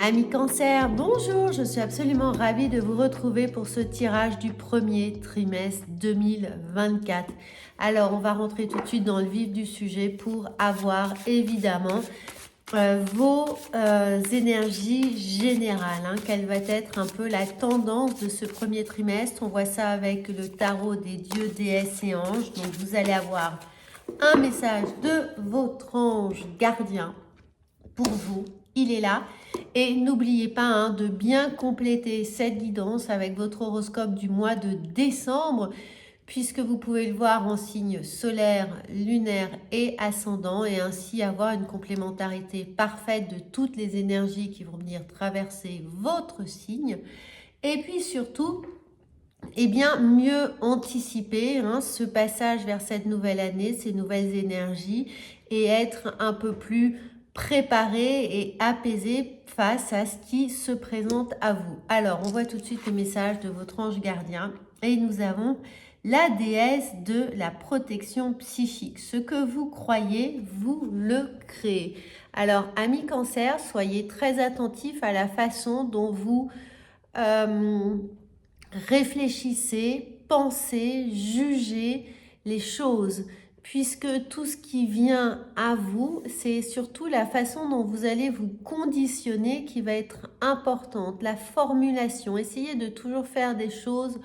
Amis Cancer, bonjour, je suis absolument ravie de vous retrouver pour ce tirage du premier trimestre 2024. Alors, on va rentrer tout de suite dans le vif du sujet pour avoir évidemment vos énergies générales. Quelle va être un peu la tendance de ce premier trimestre? On voit ça avec le tarot des dieux, déesses et anges. Donc, vous allez avoir un message de votre ange gardien pour vous. Il est là. Et n'oubliez pas de bien compléter cette guidance avec votre horoscope du mois de décembre, puisque vous pouvez le voir en signe solaire, lunaire et ascendant, et ainsi avoir une complémentarité parfaite de toutes les énergies qui vont venir traverser votre signe. Et puis surtout, mieux anticiper ce passage vers cette nouvelle année, ces nouvelles énergies, et être un peu plus préparé et apaisé face à ce qui se présente à vous. Alors, on voit tout de suite le message de votre ange gardien et nous avons la déesse de la protection psychique. Ce que vous croyez, vous le créez. Alors, amis Cancer, soyez très attentifs à la façon dont vous réfléchissez, pensez, jugez les choses, puisque tout ce qui vient à vous, c'est surtout la façon dont vous allez vous conditionner qui va être importante, la formulation. Essayez de toujours faire des choses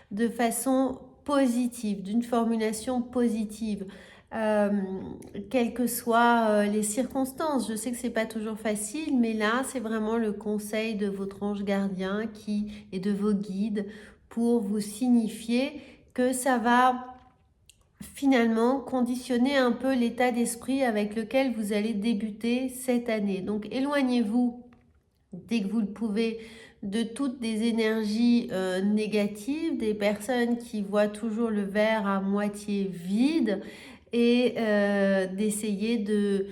de façon positive, d'une formulation positive. Quelles que soient les circonstances. Je sais que c'est pas toujours facile, mais là, c'est vraiment le conseil de votre ange gardien et de vos guides pour vous signifier que ça va finalement conditionner un peu l'état d'esprit avec lequel vous allez débuter cette année. Donc, éloignez-vous dès que vous le pouvez de toutes des énergies négatives, des personnes qui voient toujours le verre à moitié vide, et d'essayer de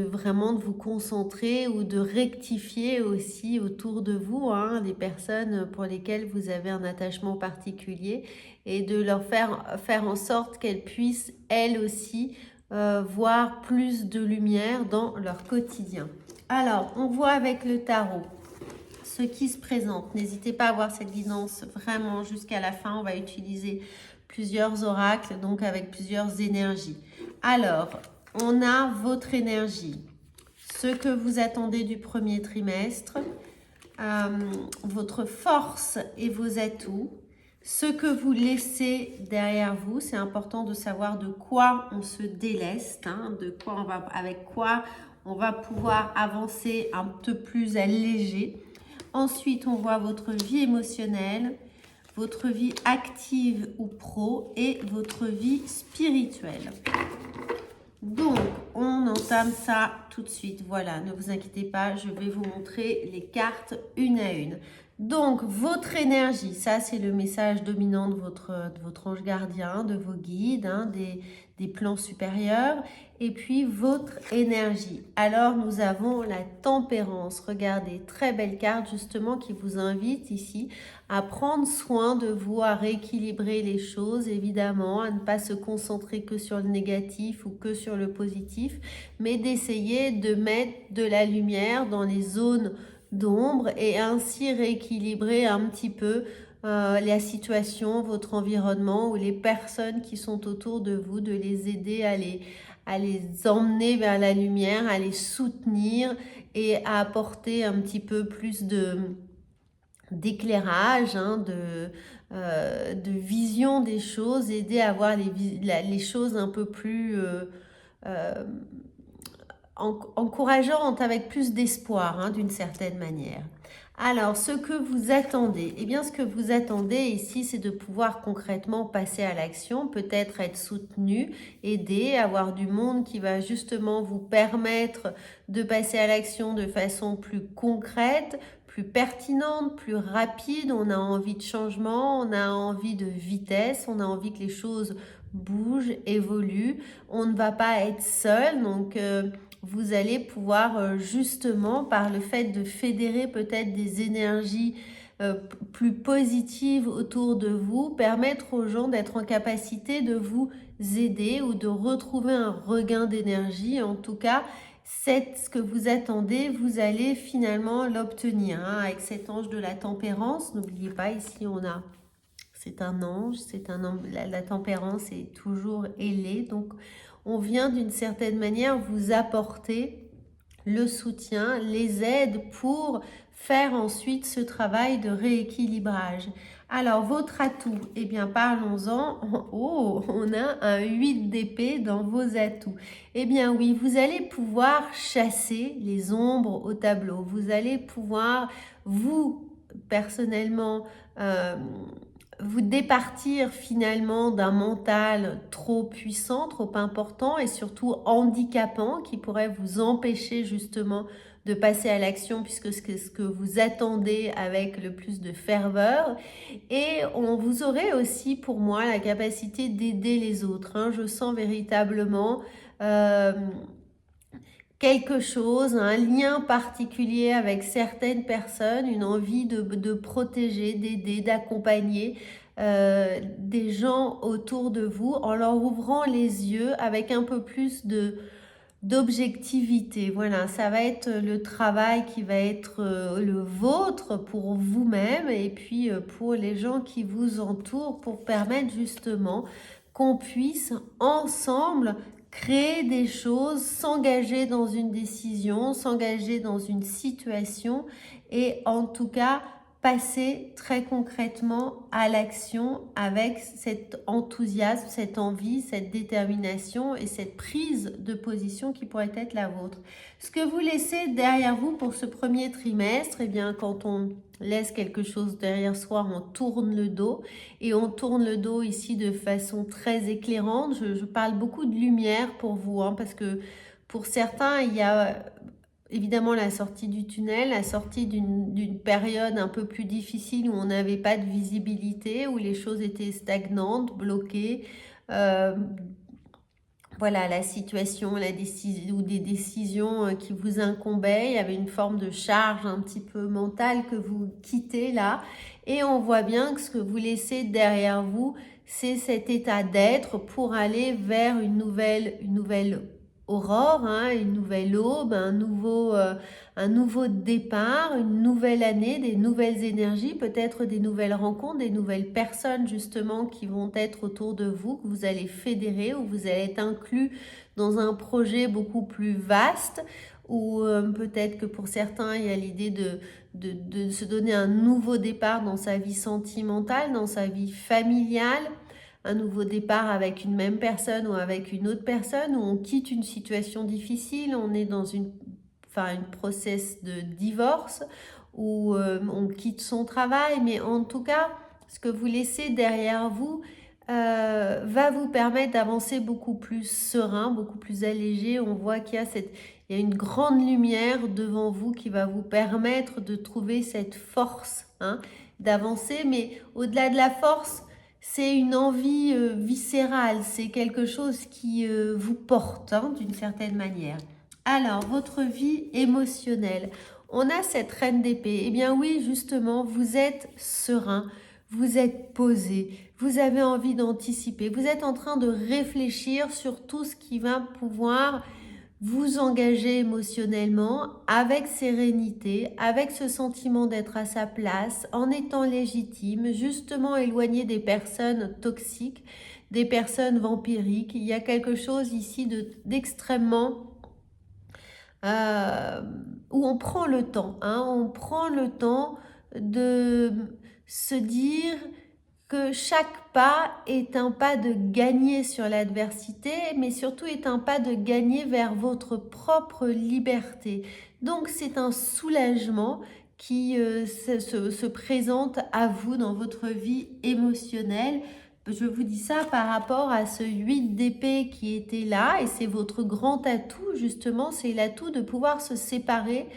vraiment de vous concentrer ou de rectifier aussi autour de vous des personnes pour lesquelles vous avez un attachement particulier, et de leur faire en sorte qu'elles puissent elles aussi voir plus de lumière dans leur quotidien. Alors, on voit avec le tarot ce qui se présente. N'hésitez pas à voir cette guidance vraiment jusqu'à la fin. On va utiliser plusieurs oracles, donc avec plusieurs énergies. Alors, on a votre énergie, ce que vous attendez du premier trimestre, votre force et vos atouts, ce que vous laissez derrière vous. C'est important de savoir de quoi on se déleste, avec quoi on va pouvoir avancer un peu plus allégé. Ensuite, on voit votre vie émotionnelle, votre vie active ou pro et votre vie spirituelle. Donc, on entame ça tout de suite. Voilà, ne vous inquiétez pas, je vais vous montrer les cartes une à une. Donc, votre énergie, ça c'est le message dominant de votre ange gardien, de vos guides, des plans supérieurs. Et puis, votre énergie. Alors, nous avons la tempérance. Regardez, très belle carte justement qui vous invite ici à prendre soin de vous, à rééquilibrer les choses, évidemment, à ne pas se concentrer que sur le négatif ou que sur le positif, mais d'essayer de mettre de la lumière dans les zones d'ombre et ainsi rééquilibrer un petit peu la situation, votre environnement ou les personnes qui sont autour de vous, de les aider à les emmener vers la lumière, à les soutenir et à apporter un petit peu plus d'éclairage, de vision des choses, aider à voir les choses un peu plus encourageantes, avec plus d'espoir d'une certaine manière. Alors, ce que vous attendez, ce que vous attendez ici, c'est de pouvoir concrètement passer à l'action, peut-être être soutenu, aider, avoir du monde qui va justement vous permettre de passer à l'action de façon plus concrète, plus pertinente, plus rapide. On a envie de changement, on a envie de vitesse, on a envie que les choses bougent, évoluent. On ne va pas être seul, donc vous allez pouvoir justement, par le fait de fédérer peut-être des énergies plus positives autour de vous, permettre aux gens d'être en capacité de vous aider ou de retrouver un regain d'énergie. En tout cas, ce que vous attendez, vous allez finalement l'obtenir, hein, avec cet ange de la tempérance. N'oubliez pas, ici on a, c'est un ange, la tempérance est toujours ailée. Donc on vient d'une certaine manière vous apporter le soutien, les aides pour faire ensuite ce travail de rééquilibrage. Alors, votre atout, eh bien, parlons-en. Oh, on a un 8 d'épée dans vos atouts. Eh bien, oui, vous allez pouvoir chasser les ombres au tableau. Vous allez pouvoir, vous, personnellement, vous départir finalement d'un mental trop puissant, trop important et surtout handicapant qui pourrait vous empêcher justement de passer à l'action puisque c'est ce que vous attendez avec le plus de ferveur. Et vous aurez aussi pour moi la capacité d'aider les autres, hein. Je sens véritablement quelque chose, un lien particulier avec certaines personnes, une envie de protéger, d'aider, d'accompagner des gens autour de vous en leur ouvrant les yeux avec un peu plus d'objectivité. Voilà, ça va être le travail qui va être le vôtre pour vous-même et puis pour les gens qui vous entourent pour permettre justement qu'on puisse ensemble créer des choses, s'engager dans une décision, s'engager dans une situation et en tout cas passer très concrètement à l'action avec cet enthousiasme, cette envie, cette détermination et cette prise de position qui pourrait être la vôtre. Ce que vous laissez derrière vous pour ce premier trimestre, eh bien, quand on laisse quelque chose derrière soi, on tourne le dos et on tourne le dos ici de façon très éclairante. Je parle beaucoup de lumière pour vous, hein, parce que pour certains, il y a évidemment la sortie du tunnel, la sortie d'une période un peu plus difficile où on n'avait pas de visibilité, où les choses étaient stagnantes, bloquées. Voilà, la situation, la décision ou des décisions qui vous incombaient. Il y avait une forme de charge un petit peu mentale que vous quittez là. Et on voit bien que ce que vous laissez derrière vous, c'est cet état d'être pour aller vers une nouvelle aurore, hein, une nouvelle aube, un nouveau départ, une nouvelle année, des nouvelles énergies, peut-être des nouvelles rencontres, des nouvelles personnes justement qui vont être autour de vous, que vous allez fédérer, ou vous allez être inclus dans un projet beaucoup plus vaste, ou peut-être que pour certains, il y a l'idée de se donner un nouveau départ dans sa vie sentimentale, dans sa vie familiale, un nouveau départ avec une même personne ou avec une autre personne, où on quitte une situation difficile, on est dans une process de divorce, où on quitte son travail, mais en tout cas, ce que vous laissez derrière vous va vous permettre d'avancer beaucoup plus serein, beaucoup plus allégé. On voit qu'il y a une grande lumière devant vous qui va vous permettre de trouver cette force, hein, d'avancer, mais au-delà de la force, c'est une envie viscérale, c'est quelque chose qui vous porte, hein, d'une certaine manière. Alors, votre vie émotionnelle. On a cette reine d'épée. Eh bien oui, justement, vous êtes serein, vous êtes posé, vous avez envie d'anticiper, vous êtes en train de réfléchir sur tout ce qui va pouvoir vous engager émotionnellement avec sérénité, avec ce sentiment d'être à sa place, en étant légitime, justement éloigné des personnes toxiques, des personnes vampiriques. Il y a quelque chose ici d'extrêmement où on prend le temps, hein, on prend le temps de se dire que chaque pas est un pas de gagner sur l'adversité, mais surtout est un pas de gagner vers votre propre liberté. Donc c'est un soulagement qui se présente à vous dans votre vie émotionnelle. Je vous dis ça par rapport à ce 8 d'épée qui était là, et c'est votre grand atout justement, c'est l'atout de pouvoir se séparer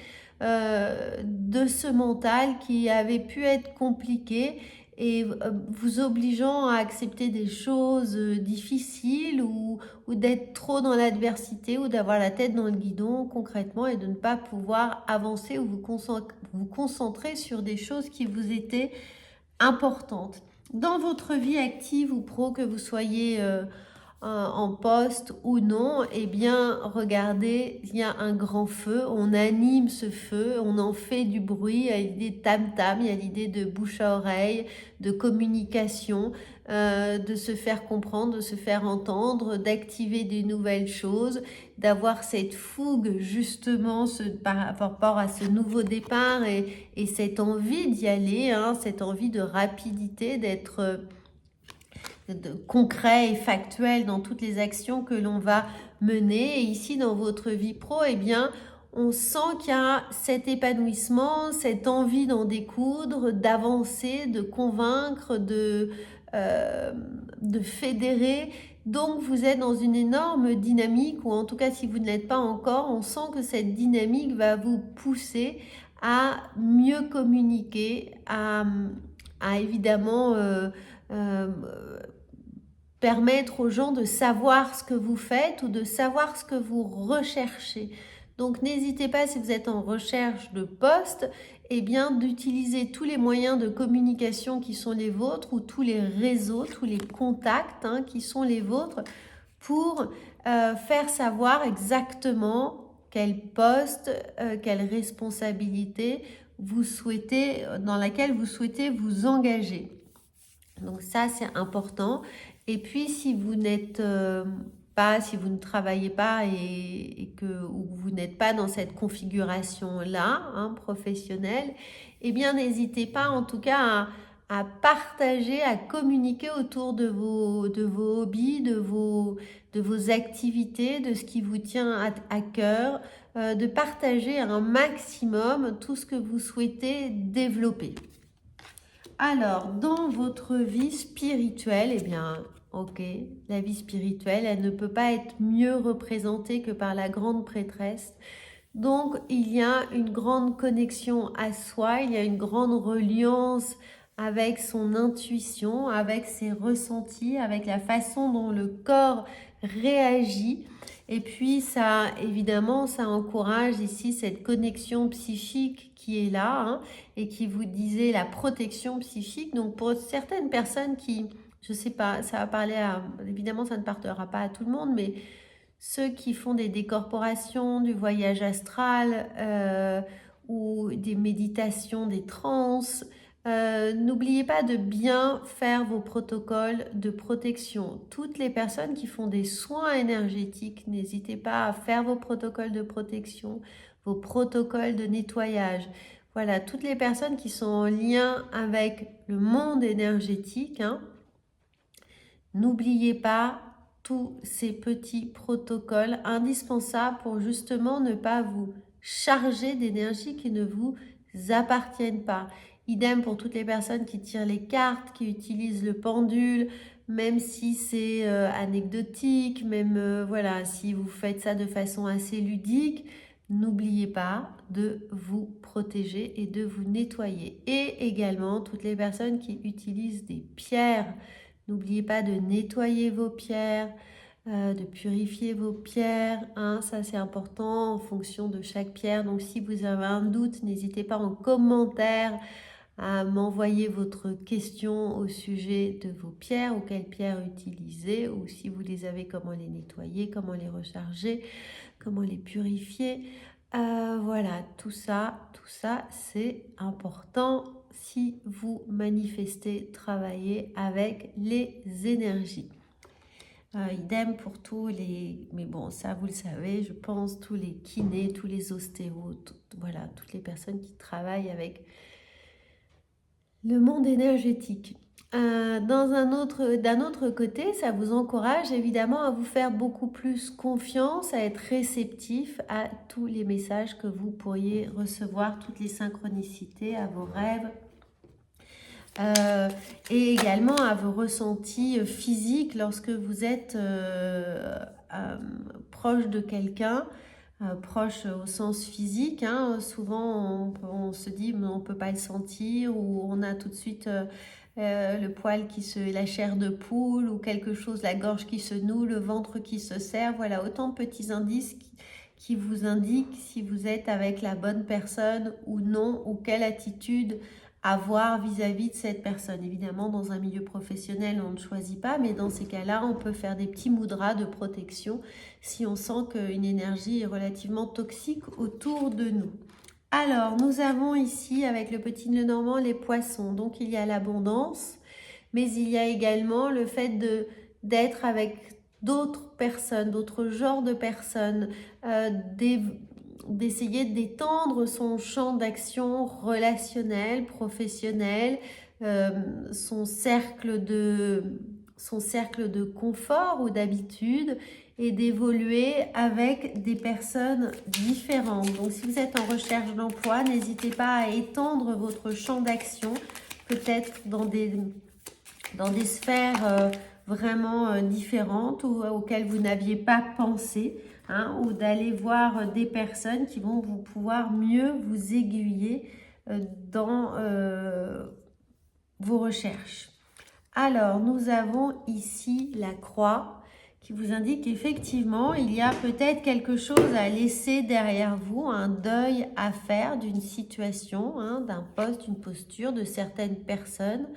de ce mental qui avait pu être compliqué et vous obligeant à accepter des choses difficiles ou d'être trop dans l'adversité ou d'avoir la tête dans le guidon concrètement et de ne pas pouvoir avancer ou vous concentrer sur des choses qui vous étaient importantes. Dans votre vie active ou pro, que vous soyez en poste ou non, eh bien, regardez, il y a un grand feu, on anime ce feu, on en fait du bruit, il y a l'idée de tam-tam, il y a l'idée de bouche à oreille, de communication, de se faire comprendre, de se faire entendre, d'activer des nouvelles choses, d'avoir cette fougue justement par rapport à ce nouveau départ et cette envie d'y aller, hein, cette envie de rapidité, d'être concret et factuel dans toutes les actions que l'on va mener. Et ici, dans votre vie pro, eh bien, on sent qu'il y a cet épanouissement, cette envie d'en découdre, d'avancer, de convaincre, de fédérer. Donc, vous êtes dans une énorme dynamique, ou en tout cas, si vous ne l'êtes pas encore, on sent que cette dynamique va vous pousser à mieux communiquer, à évidemment permettre aux gens de savoir ce que vous faites ou de savoir ce que vous recherchez. Donc n'hésitez pas, si vous êtes en recherche de poste, eh bien d'utiliser tous les moyens de communication qui sont les vôtres ou tous les réseaux, tous les contacts qui sont les vôtres pour faire savoir exactement quel poste, quelle responsabilité vous souhaitez, dans laquelle vous souhaitez vous engager. Donc ça, c'est important. Et puis, si vous n'êtes pas, si vous ne travaillez pas ou vous n'êtes pas dans cette configuration-là, professionnelle, eh bien, n'hésitez pas en tout cas à partager, à communiquer autour de vos hobbies, de vos activités, de ce qui vous tient à cœur, de partager un maximum tout ce que vous souhaitez développer. Alors, dans votre vie spirituelle, eh bien, ok, la vie spirituelle, elle ne peut pas être mieux représentée que par la grande prêtresse. Donc, il y a une grande connexion à soi, il y a une grande reliance avec son intuition, avec ses ressentis, avec la façon dont le corps réagit. Et puis, ça, évidemment, ça encourage ici cette connexion psychique qui est là, et qui vous disait la protection psychique. Donc, pour certaines personnes qui, je sais pas, ça va parler évidemment, ça ne parlera pas à tout le monde, mais ceux qui font des décorporations, du voyage astral ou des méditations, des transes, n'oubliez pas de bien faire vos protocoles de protection. Toutes les personnes qui font des soins énergétiques, n'hésitez pas à faire vos protocoles de protection, vos protocoles de nettoyage. Voilà, toutes les personnes qui sont en lien avec le monde énergétique, n'oubliez pas tous ces petits protocoles indispensables pour justement ne pas vous charger d'énergie qui ne vous appartiennent pas. Idem pour toutes les personnes qui tirent les cartes, qui utilisent le pendule, même si c'est anecdotique, même voilà, si vous faites ça de façon assez ludique, n'oubliez pas de vous protéger et de vous nettoyer. Et également toutes les personnes qui utilisent des pierres, n'oubliez pas de nettoyer vos pierres, de purifier vos pierres, ça c'est important en fonction de chaque pierre. Donc si vous avez un doute, n'hésitez pas en commentaire à m'envoyer votre question au sujet de vos pierres ou quelles pierres utiliser, ou si vous les avez, comment les nettoyer, comment les recharger, comment les purifier. Voilà, tout ça c'est important si vous manifestez, travaillez avec les énergies. Idem pour tous les, mais bon, ça vous le savez, je pense, tous les kinés, tous les ostéos, voilà, toutes les personnes qui travaillent avec le monde énergétique. D'un autre côté, ça vous encourage évidemment à vous faire beaucoup plus confiance, à être réceptif à tous les messages que vous pourriez recevoir, toutes les synchronicités, à vos rêves, et également à vos ressentis physiques lorsque vous êtes proche de quelqu'un, proche au sens physique. Souvent on se dit mais on ne peut pas le sentir, ou on a tout de suite le poil la chair de poule, ou quelque chose, la gorge qui se noue, le ventre qui se serre. Voilà, autant de petits indices qui vous indiquent si vous êtes avec la bonne personne ou non, ou quelle attitude avoir vis-à-vis de cette personne. Évidemment, dans un milieu professionnel, on ne choisit pas, mais dans ces cas-là, on peut faire des petits mudras de protection si on sent qu'une énergie est relativement toxique autour de nous. Alors, nous avons ici, avec le petit nœud normand, les poissons. Donc, il y a l'abondance, mais il y a également le fait d'être avec d'autres personnes, d'autres genres de personnes, d'essayer d'étendre son champ d'action relationnel, professionnel, son cercle de confort ou d'habitude, et d'évoluer avec des personnes différentes. Donc, si vous êtes en recherche d'emploi, n'hésitez pas à étendre votre champ d'action, peut-être dans des sphères vraiment différentes ou auxquelles vous n'aviez pas pensé, hein, ou d'aller voir des personnes qui vont pouvoir mieux vous aiguiller dans vos recherches. Alors, nous avons ici la croix qui vous indique qu'effectivement, il y a peut-être quelque chose à laisser derrière vous, un deuil à faire d'une situation, hein, d'un poste, d'une posture, de certaines personnes.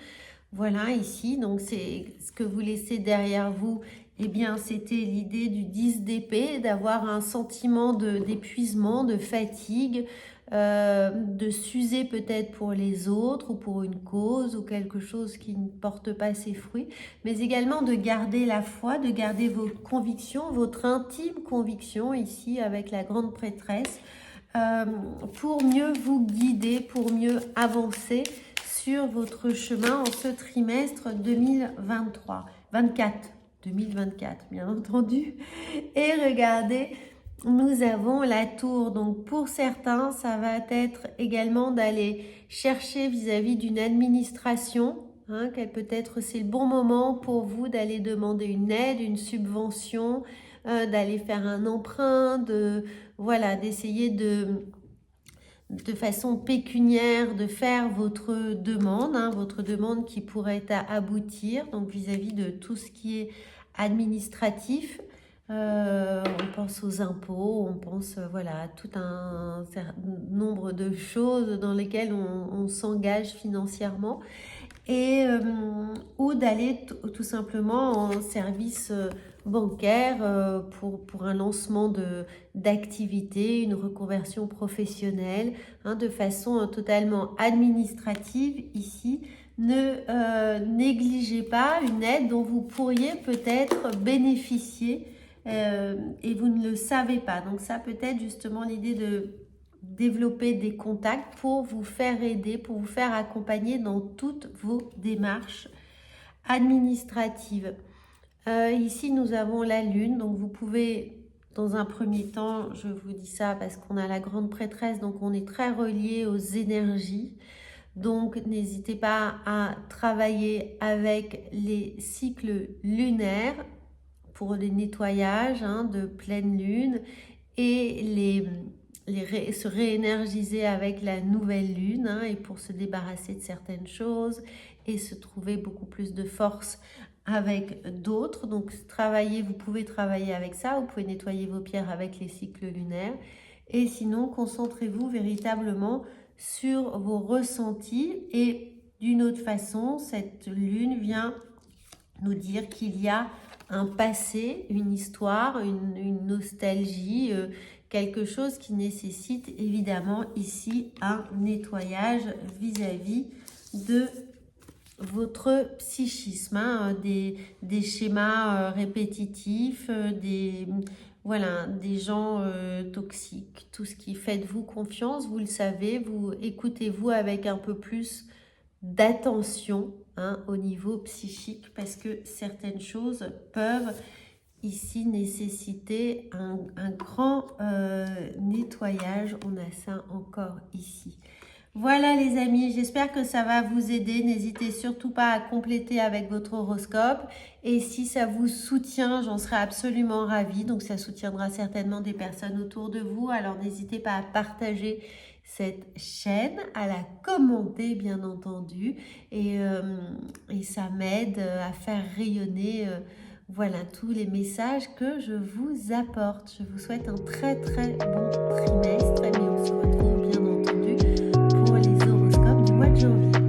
Voilà, ici, donc c'est ce que vous laissez derrière vous. Eh bien, c'était l'idée du 10 d'épée, d'avoir un sentiment d'épuisement, de fatigue, de s'user peut-être pour les autres ou pour une cause ou quelque chose qui ne porte pas ses fruits, mais également de garder la foi, de garder vos convictions, votre intime conviction ici avec la grande prêtresse, pour mieux vous guider, pour mieux avancer sur votre chemin en ce trimestre 2024, bien entendu. Et regardez, nous avons la tour. Donc pour certains, ça va être également d'aller chercher vis-à-vis d'une administration, hein, peut-être c'est le bon moment pour vous d'aller demander une aide, une subvention, d'aller faire un emprunt, voilà, d'essayer de façon pécuniaire de faire votre demande, hein, votre demande qui pourrait aboutir, donc vis-à-vis de tout ce qui est administratif. On pense aux impôts, on pense voilà, à tout un nombre de choses dans lesquelles on s'engage financièrement, et ou d'aller tout simplement en service bancaire pour un lancement d'activité, une reconversion professionnelle, hein, de façon totalement administrative ici. Ne négligez pas une aide dont vous pourriez peut-être bénéficier et vous ne le savez pas. Donc ça peut être justement l'idée de développer des contacts pour vous faire aider, pour vous faire accompagner dans toutes vos démarches administratives. Ici, nous avons la lune, donc vous pouvez, dans un premier temps, je vous dis ça parce qu'on a la grande prêtresse, donc on est très relié aux énergies. Donc, n'hésitez pas à travailler avec les cycles lunaires pour les nettoyages, hein, de pleine lune, et se réénergiser avec la nouvelle lune, hein, et pour se débarrasser de certaines choses et se trouver beaucoup plus de force avec d'autres. Donc vous pouvez travailler avec ça, vous pouvez nettoyer vos pierres avec les cycles lunaires, et sinon concentrez-vous véritablement sur vos ressentis. Et d'une autre façon, cette lune vient nous dire qu'il y a un passé, une histoire, une nostalgie, quelque chose qui nécessite évidemment ici un nettoyage vis-à-vis de votre psychisme, hein, des schémas répétitifs, des gens toxiques. Tout ce qui faites-vous confiance, vous le savez, vous écoutez-vous avec un peu plus d'attention, hein, au niveau psychique, parce que certaines choses peuvent ici nécessiter un grand nettoyage. On a ça encore ici. Voilà les amis, j'espère que ça va vous aider. N'hésitez surtout pas à compléter avec votre horoscope. Et si ça vous soutient, j'en serai absolument ravie. Donc ça soutiendra certainement des personnes autour de vous. Alors n'hésitez pas à partager cette chaîne, à la commenter bien entendu. Et ça m'aide à faire rayonner voilà tous les messages que je vous apporte. Je vous souhaite un très bon trimestre. Et on se retrouve bien entendu pour les horoscopes du mois de de janvier.